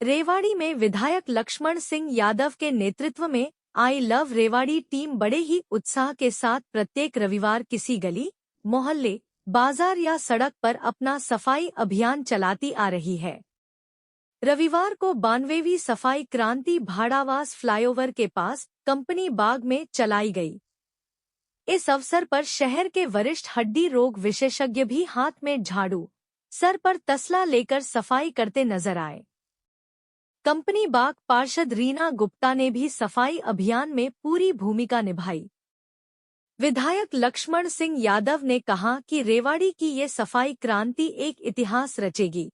रेवाड़ी में विधायक लक्ष्मण सिंह यादव के नेतृत्व में आई लव रेवाड़ी टीम बड़े ही उत्साह के साथ प्रत्येक रविवार किसी गली, मोहल्ले, बाजार या सड़क पर अपना सफाई अभियान चलाती आ रही है। रविवार को 92वीं सफाई क्रांति भाड़ावास फ्लाईओवर के पास कंपनी बाग में चलाई गई। इस अवसर पर शहर के वरिष्ठ हड्डी रोग विशेषज्ञ भी हाथ में झाड़ू, सर पर तसला लेकर सफाई करते नजर आए। कंपनी बाग पार्षद रीना गुप्ता ने भी सफाई अभियान में पूरी भूमिका निभाई। विधायक लक्ष्मण सिंह यादव ने कहा कि रेवाड़ी की ये सफाई क्रांति एक इतिहास रचेगी।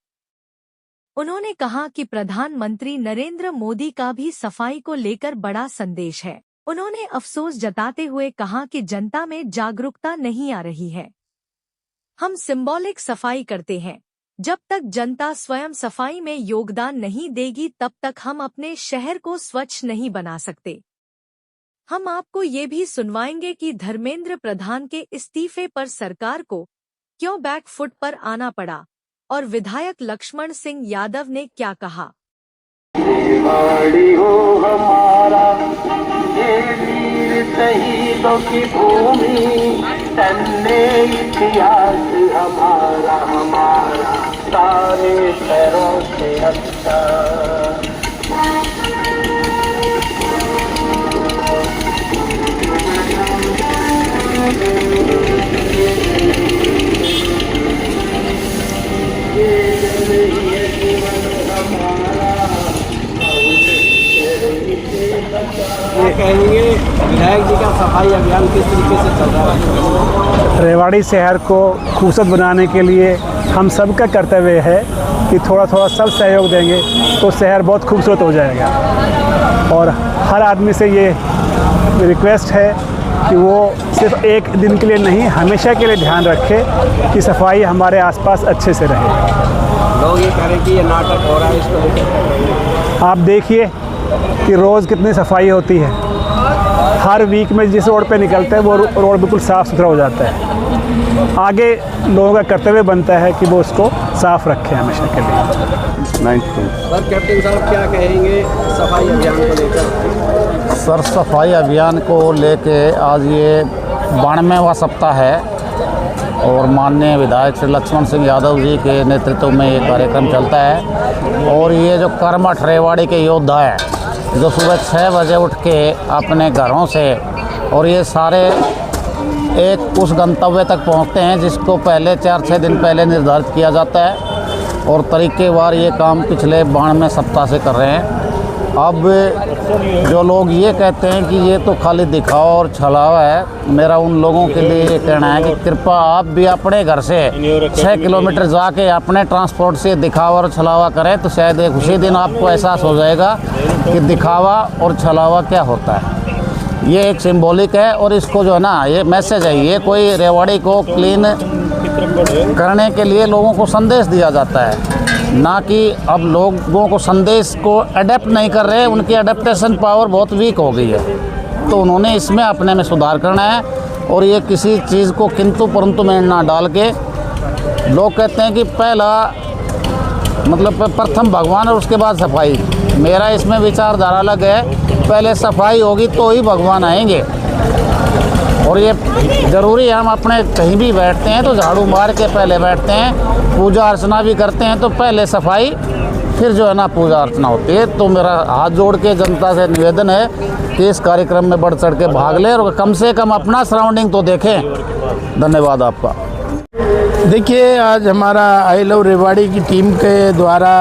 उन्होंने कहा कि प्रधानमंत्री नरेंद्र मोदी का भी सफाई को लेकर बड़ा संदेश है। उन्होंने अफसोस जताते हुए कहा कि जनता में जागरूकता नहीं आ रही है। हम सिंबॉलिक सफाई करते हैं, जब तक जनता स्वयं सफाई में योगदान नहीं देगी तब तक हम अपने शहर को स्वच्छ नहीं बना सकते। हम आपको ये भी सुनवाएंगे कि धर्मेंद्र प्रधान के इस्तीफे पर सरकार को क्यों बैक फुट पर आना पड़ा और विधायक लक्ष्मण सिंह यादव ने क्या कहा। रेवाड़ी हो हमारा, ये वीर शहीदों की भूमि, तन्ने इतिहास हमारा हमारा सारे शहरों से अच्छा। ये कहेंगे विधायक जी का सफाई अभियान किस तरीके से चल रहा है? रेवाड़ी शहर को खूबसूरत बनाने के लिए हम सबका कर्तव्य है कि थोड़ा थोड़ा सब सहयोग देंगे तो शहर बहुत खूबसूरत हो जाएगा। और हर आदमी से ये रिक्वेस्ट है कि वो सिर्फ एक दिन के लिए नहीं, हमेशा के लिए ध्यान रखे कि सफाई हमारे आसपास अच्छे से रहे। लोग ये कह रहे हैं कि ये नाटक हो रहा है, इसको आप देखिए कि रोज़ कितनी सफाई होती है। हर वीक में जिस रोड पे निकलते हैं वो रोड बिल्कुल साफ़ सुथरा हो जाता है। आगे लोगों का कर्तव्य बनता है कि वो उसको साफ़ रखें हमेशा के लिए। सर कैप्टन साहब क्या कहेंगे सफाई अभियान को लेकर? सर सफाई अभियान को लेके आज ये 92वां सप्ताह है और माननीय विधायक श्री लक्ष्मण सिंह यादव जी के नेतृत्व में ये कार्यक्रम चलता है। और ये जो कर्मठ रेवाड़ी के योद्धा हैं जो सुबह 6 बजे उठ के अपने घरों से और ये सारे एक उस गंतव्य तक पहुंचते हैं जिसको पहले 4-6 दिन पहले निर्धारित किया जाता है और तरीकेवार ये काम पिछले 92 सप्ताह से कर रहे हैं। अब जो लोग ये कहते हैं कि ये तो खाली दिखावा और छलावा है, मेरा उन लोगों के लिए ये कहना है कि कृपया आप भी अपने घर से 6 किलोमीटर जाके अपने ट्रांसपोर्ट से दिखावा और छलावा करें तो शायद एक उसी दिन आपको एहसास हो जाएगा कि दिखावा और छलावा क्या होता है। ये एक सिंबॉलिक है और इसको जो है ना ये मैसेज है, ये कोई रेवाड़ी को क्लीन करने के लिए लोगों को संदेश दिया जाता है, ना कि अब लोगों को संदेश को अडेप्ट नहीं कर रहे, उनकी अडेप्टेशन पावर बहुत वीक हो गई है। तो उन्होंने इसमें अपने में सुधार करना है और ये किसी चीज़ को किंतु परंतु में ना डाल के, लोग कहते हैं कि पहला मतलब प्रथम भगवान और उसके बाद सफाई। मेरा इसमें विचारधारा अलग है, पहले सफाई होगी तो ही भगवान आएंगे। और ये ज़रूरी है, हम अपने कहीं भी बैठते हैं तो झाड़ू मार के पहले बैठते हैं, पूजा अर्चना भी करते हैं तो पहले सफाई फिर जो है ना पूजा अर्चना होती है। तो मेरा हाथ जोड़ के जनता से निवेदन है कि इस कार्यक्रम में बढ़ चढ़ के भाग लें और कम से कम अपना सराउंडिंग तो देखें। धन्यवाद आपका। देखिए आज हमारा आई लव रेवाड़ी की टीम के द्वारा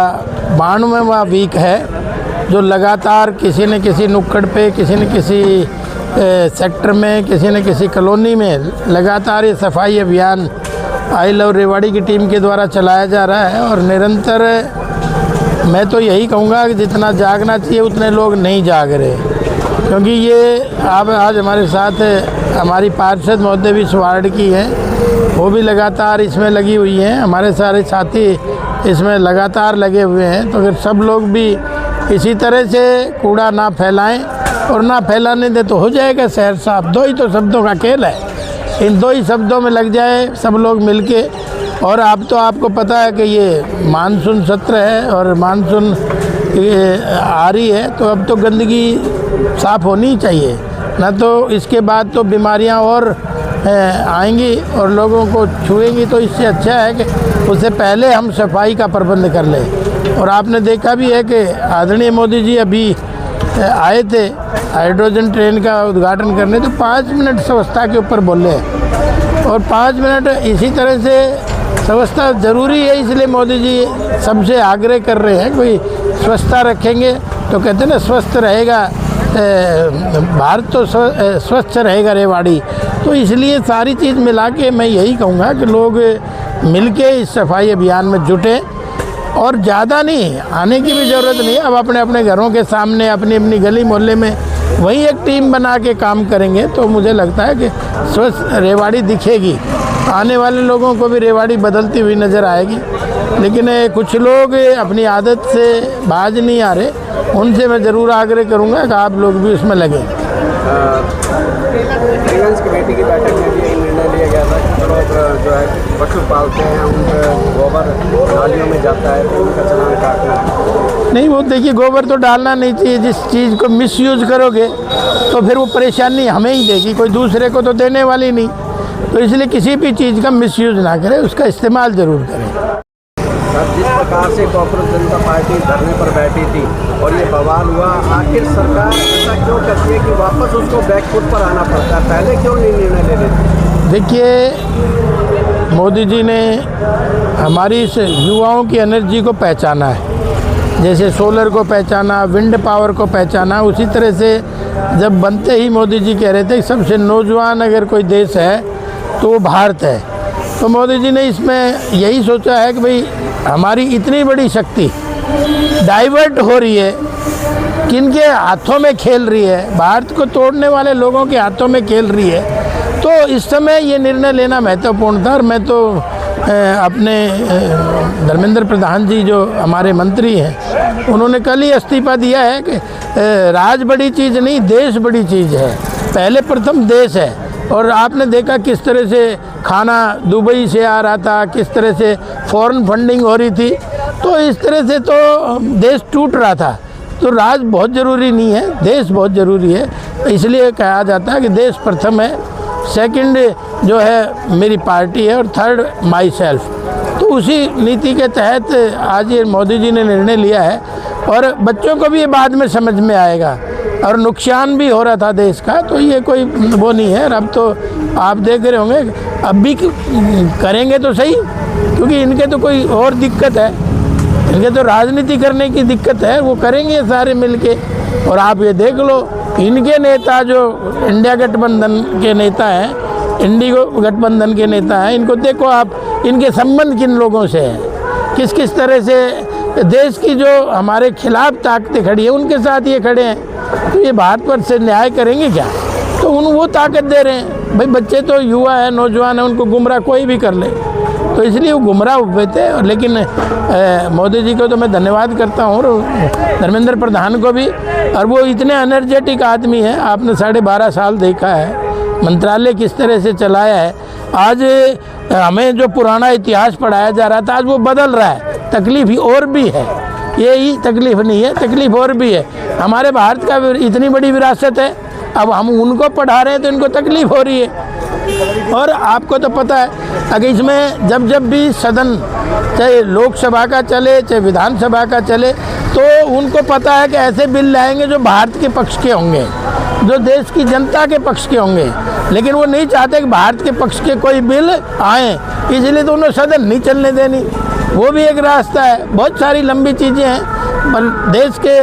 92वां वीक है जो लगातार किसी न किसी नुक्कड़ पे, किसी न किसी सेक्टर में, किसी न किसी कॉलोनी में लगातार ये सफाई अभियान आई लव रेवाड़ी की टीम के द्वारा चलाया जा रहा है। और निरंतर मैं तो यही कहूँगा कि जितना जागना चाहिए उतने लोग नहीं जाग रहे, क्योंकि ये आप आज हमारे साथ हमारी पार्षद महोदय भी वार्ड की हैं, वो भी लगातार इसमें लगी हुई हैं, हमारे सारे साथी इसमें लगातार लगे हुए हैं। तो अगर सब लोग भी इसी तरह से कूड़ा ना फैलाएं और ना फैलाने दे तो हो जाएगा शहर साफ। 2 ही तो शब्दों का खेल है, इन 2 ही शब्दों में लग जाए सब लोग मिलके। और अब तो आपको पता है कि ये मानसून सत्र है और मानसून आ रही है, तो अब तो गंदगी साफ़ होनी ही चाहिए, ना तो इसके बाद तो बीमारियां और आएंगी और लोगों को छुएंगी। तो इससे अच्छा है कि उससे पहले हम सफाई का प्रबंध कर लें। और आपने देखा भी है कि आदरणीय मोदी जी अभी आए थे हाइड्रोजन ट्रेन का उद्घाटन करने, तो 5 मिनट स्वच्छता के ऊपर बोले और 5 मिनट इसी तरह से स्वच्छता ज़रूरी है, इसलिए मोदी जी सबसे आग्रह कर रहे हैं कोई स्वच्छता रखेंगे तो कहते हैं ना स्वस्थ रहेगा भारत, तो स्वच्छ रहेगा रेवाड़ी। तो इसलिए सारी चीज़ मिला के मैं यही कहूँगा कि लोग मिलके इस सफाई अभियान में जुटें और ज़्यादा नहीं आने की भी ज़रूरत नहीं है। अब अपने अपने घरों के सामने अपनी अपनी गली मोहल्ले में वही एक टीम बना के काम करेंगे तो मुझे लगता है कि स्वच्छ रेवाड़ी दिखेगी, आने वाले लोगों को भी रेवाड़ी बदलती हुई नज़र आएगी। लेकिन कुछ लोग अपनी आदत से बाज नहीं आ रहे, उनसे मैं ज़रूर आग्रह करूंगा कि आप लोग भी उसमें लगें। ग्रीवेंस कमेटी की बैठक में भी निर्णय लिया गया था कि लोग जो है पशु पालते हैं उनका गोबर नालियों में जाता है तो उनका चालान काटना नहीं। वो देखिए गोबर तो डालना नहीं चाहिए, जिस चीज़ को मिसयूज़ करोगे तो फिर वो परेशानी हमें ही देगी, कोई दूसरे को तो देने वाली नहीं। तो इसलिए किसी भी चीज़ का मिसयूज़ ना करें, उसका इस्तेमाल ज़रूर करें। जिस प्रकार से कांग्रेस जनता पार्टी धरने पर बैठी थी और ये बवाल हुआ, आखिर सरकार ऐसा क्यों करती है कि वापस उसको बैकफुट पर आना पड़ता है? पहले क्यों नहीं निर्णय ले लेती? देखिए मोदी जी ने हमारी इस युवाओं की एनर्जी को पहचाना है, जैसे सोलर को पहचाना, विंड पावर को पहचाना। उसी तरह से जब बनते ही मोदी जी कह रहे थे कि सबसे नौजवान अगर कोई देश है तो वो भारत है। तो मोदी जी ने इसमें यही सोचा है कि भाई हमारी इतनी बड़ी शक्ति डाइवर्ट हो रही है, किनके हाथों में खेल रही है, भारत को तोड़ने वाले लोगों के हाथों में खेल रही है। तो इस समय ये निर्णय लेना महत्वपूर्ण था। और मैं तो अपने धर्मेंद्र प्रधान जी जो हमारे मंत्री हैं, उन्होंने कल ही इस्तीफा दिया है कि राज बड़ी चीज़ नहीं, देश बड़ी चीज़ है। पहले प्रथम देश है। और आपने देखा किस तरह से खाना दुबई से आ रहा था, किस तरह से फॉरेन फंडिंग हो रही थी, तो इस तरह से तो देश टूट रहा था। तो राज बहुत ज़रूरी नहीं है, देश बहुत ज़रूरी है। इसलिए कहा जाता है कि देश प्रथम है, सेकंड जो है मेरी पार्टी है और थर्ड माई सेल्फ। तो उसी नीति के तहत आज ये मोदी जी ने निर्णय लिया है और बच्चों को भी ये बाद में समझ में आएगा। और नुकसान भी हो रहा था देश का, तो ये कोई वो नहीं है। अब तो आप देख रहे होंगे, अब भी करेंगे तो सही, क्योंकि इनके तो कोई और दिक्कत है, इनके तो राजनीति करने की दिक्कत है, वो करेंगे सारे मिलके। और आप ये देख लो, इनके नेता जो इंडिया गठबंधन के नेता हैं, इंडिगो गठबंधन के नेता हैं, इनको देखो आप, इनके संबंध किन लोगों से हैं, किस किस तरह से देश की जो हमारे खिलाफ ताकतें खड़ी है उनके साथ ये खड़े हैं। तो ये भारत पर से न्याय करेंगे क्या? तो वो ताकत दे रहे हैं। भाई बच्चे तो युवा है, नौजवान है, उनको गुमराह कोई भी कर ले, तो इसलिए वो गुमराह हुए थे। लेकिन मोदी जी को तो मैं धन्यवाद करता हूँ, धर्मेंद्र प्रधान को भी। और वो इतने एनर्जेटिक आदमी हैं, आपने 12.5 साल देखा है मंत्रालय किस तरह से चलाया है। आज हमें जो पुराना इतिहास पढ़ाया जा रहा था, आज वो बदल रहा है। तकलीफ ही और भी है, यही तकलीफ नहीं है, तकलीफ और भी है। हमारे भारत का इतनी बड़ी विरासत है, अब हम उनको पढ़ा रहे हैं तो इनको तकलीफ हो रही है। और आपको तो पता है, अगर इसमें जब भी सदन, चाहे लोकसभा का चले चाहे विधानसभा का चले, तो उनको पता है कि ऐसे बिल लाएंगे जो भारत के पक्ष के होंगे, जो देश की जनता के पक्ष के होंगे। लेकिन वो नहीं चाहते कि भारत के पक्ष के कोई बिल आए, इसलिए तो उन्हें सदन नहीं चलने देनी। वो भी एक रास्ता है। बहुत सारी लंबी चीज़ें हैं, पर देश के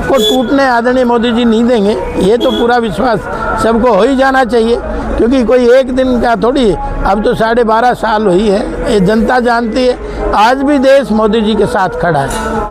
को टूटने आदरणीय मोदी जी नहीं देंगे, ये तो पूरा विश्वास सबको हो ही जाना चाहिए। क्योंकि कोई एक दिन का थोड़ी, अब तो 12.5 साल हुई है, ये जनता जानती है। आज भी देश मोदी जी के साथ खड़ा है।